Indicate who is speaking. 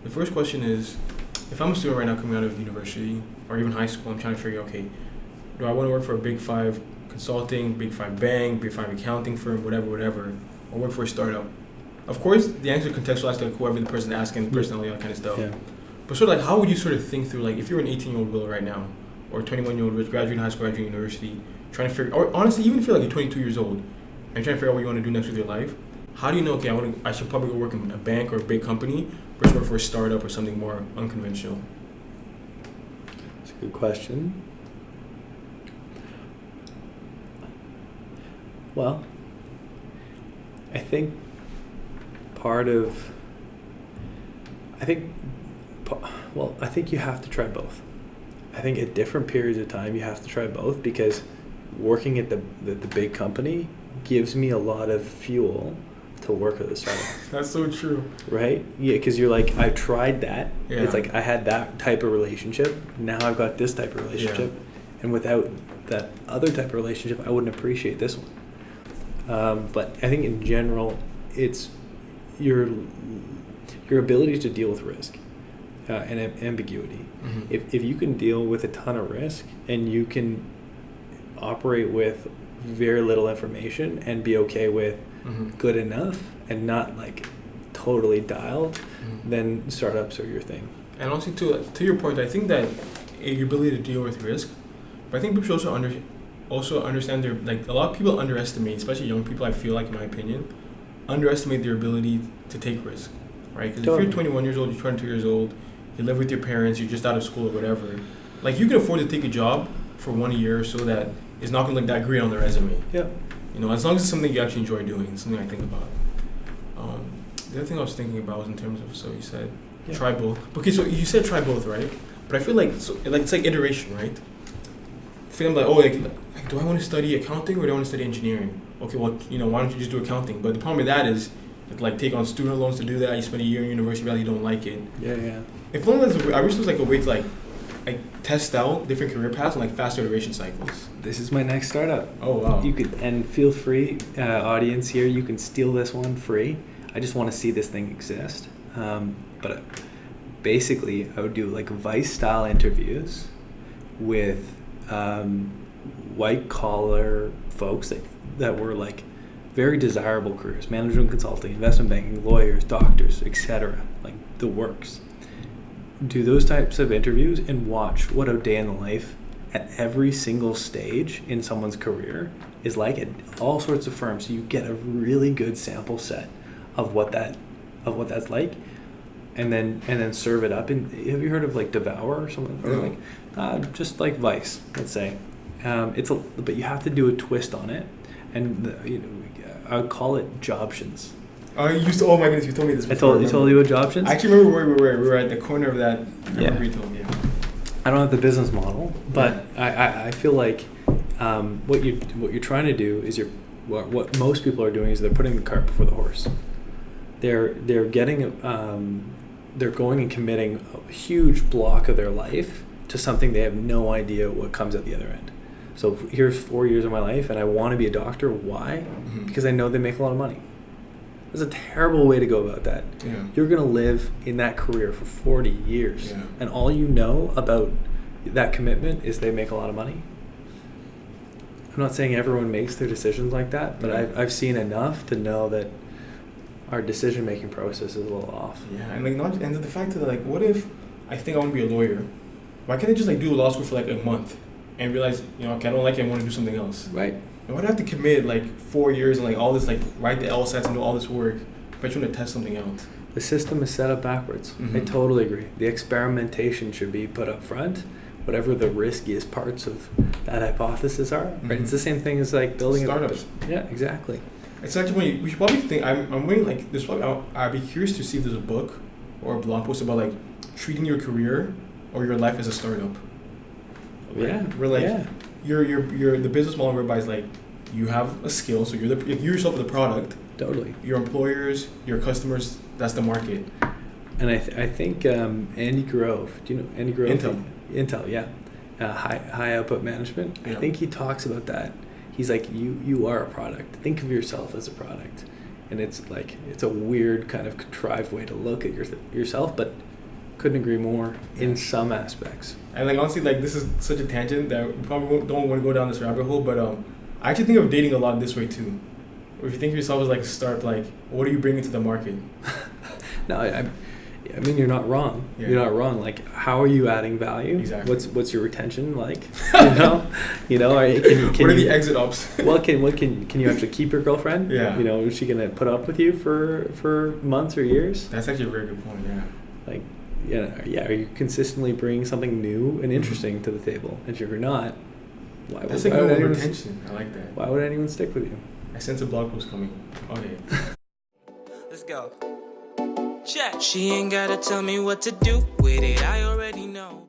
Speaker 1: The first question is, if I'm a student right now coming out of university or even high school, I'm trying to figure, okay, do I want to work for a Big Five consulting, Big Five bank, Big Five accounting firm, whatever, or work for a startup? Of course, the answer contextualized to whoever the person asking, personally, all that kind of stuff.
Speaker 2: Yeah.
Speaker 1: But sort of like, how would you sort of think through, like, if you're an 18-year-old Will right now, or a 21-year-old Rich, graduating high school, graduating university, trying to figure, or honestly, even if you're like you're 22 years old and trying to figure out what you want to do next with your life, how do you know, okay, I should probably go work in a bank or a big company versus work for a startup or something more unconventional?
Speaker 2: That's a good question. Well, I think you have to try both. I think at different periods of time you have to try both, because working at the big company gives me a lot of fuel to work at the startup.
Speaker 1: That's so true.
Speaker 2: Right? Yeah, because you're like, I've tried that.
Speaker 1: Yeah.
Speaker 2: It's like I had that type of relationship. Now I've got this type of relationship.
Speaker 1: Yeah.
Speaker 2: And without that other type of relationship, I wouldn't appreciate this one. But I think in general, it's your ability to deal with risk and ambiguity.
Speaker 1: Mm-hmm.
Speaker 2: If you can deal with a ton of risk and you can operate with very little information and be okay with good enough and not like totally dialed, then startups are your thing.
Speaker 1: And also to your point, I think that your ability to deal with risk, but I think people should also understand their, like, a lot of people underestimate, especially young people, I feel like, in my opinion, underestimate their ability to take risk, right? Because if you're 21 years old, you're 22 years old, you live with your parents, you're just out of school or whatever, like, you can afford to take a job for 1 year so that it's not going to look that great on the resume.
Speaker 2: Yeah.
Speaker 1: You know, as long as it's something you actually enjoy doing, it's something I think about. The other thing I was thinking about was in terms of, so you said try both. Okay, so you said try both, right? But I feel like, it's like iteration, right? Feeling like, do I want to study accounting or do I want to study engineering? Okay, well, why don't you just do accounting? But the problem with that is, like, take on student loans to do that. You spend a year in university, really don't like it.
Speaker 2: Yeah.
Speaker 1: If only I wish there was like a way to like test out different career paths and like faster iteration cycles.
Speaker 2: This is my next startup.
Speaker 1: Oh wow!
Speaker 2: You could, and feel free, audience here. You can steal this one free. I just want to see this thing exist. But basically, I would do like Vice style interviews with white collar folks that were like very desirable careers: management consulting, investment banking, lawyers, doctors, etc. Like the works. Do those types of interviews and watch what a day in the life at every single stage in someone's career is like at all sorts of firms. So you get a really good sample set of what that's like, and then serve it up. And have you heard of like Devour or something? Or like just like Vice, let's say. But you have to do a twist on it, and I would call it Jobtions.
Speaker 1: Oh my goodness, you told me this before.
Speaker 2: I told you about Jobtions?
Speaker 1: I actually remember where we were. We were at the corner of that. I remember you told me.
Speaker 2: I don't have the business model, but I feel like what you're trying to do is what most people are doing is they're putting the cart before the horse. They're going and committing a huge block of their life to something they have no idea what comes at the other end. So here's 4 years of my life, and I want to be a doctor. Why? Because I know they make a lot of money. That's a terrible way to go about that.
Speaker 1: Yeah.
Speaker 2: You're going to live in that career for 40 years.
Speaker 1: Yeah.
Speaker 2: And all you know about that commitment is they make a lot of money. I'm not saying everyone makes their decisions like that, but I've seen enough to know that our decision-making process is a little off.
Speaker 1: Yeah, and the fact that, like, what if I think I want to be a lawyer? Why can't I just, like, do law school for, like, a month and realize, okay, I don't like it, I want to do something else?
Speaker 2: Right.
Speaker 1: And why do I have to commit, like, 4 years and, like, all this, like, write the LSATs and do all this work if I just want to test something out?
Speaker 2: The system is set up backwards. I totally agree. The experimentation should be put up front, whatever the riskiest parts of that hypothesis are. Right? It's the same thing as, like, building
Speaker 1: startups.
Speaker 2: Yeah, exactly.
Speaker 1: It's actually we should probably think. I'm waiting. Like this, I'd be curious to see if there's a book or a blog post about like treating your career or your life as a startup. Right?
Speaker 2: Yeah.
Speaker 1: Where like you're the business model whereby it's like you have a skill, so you yourself are the product.
Speaker 2: Totally.
Speaker 1: Your employers, your customers, that's the market.
Speaker 2: And I think Andy Grove. Do you know Andy Grove? Intel, yeah. High output management. Yeah. I think he talks about that. He's like, you are a product. Think of yourself as a product. And it's like, it's a weird kind of contrived way to look at yourself, but Couldn't agree more in some aspects.
Speaker 1: And like honestly, like this is such a tangent that we probably don't want to go down this rabbit hole. But I actually think of dating a lot this way too. Or if you think of yourself as like a start, like what are you bringing to the market?
Speaker 2: No, I mean you're not wrong.
Speaker 1: Yeah.
Speaker 2: You're not wrong. Like how are you adding value?
Speaker 1: Exactly.
Speaker 2: What's your retention like? you know. What
Speaker 1: are the exit ups?
Speaker 2: Well, can you actually keep your girlfriend?
Speaker 1: Yeah.
Speaker 2: You know, is she gonna put up with you for months or years?
Speaker 1: That's actually a very good point. Yeah.
Speaker 2: Like, yeah. Are you consistently bringing something new and interesting to the table? And if you're not,
Speaker 1: that's a good retention. I like that.
Speaker 2: Why would anyone stick with you?
Speaker 1: I sense a blog post coming. Okay.
Speaker 3: Let's go. Check. She ain't gotta tell me what to do with it. I already know.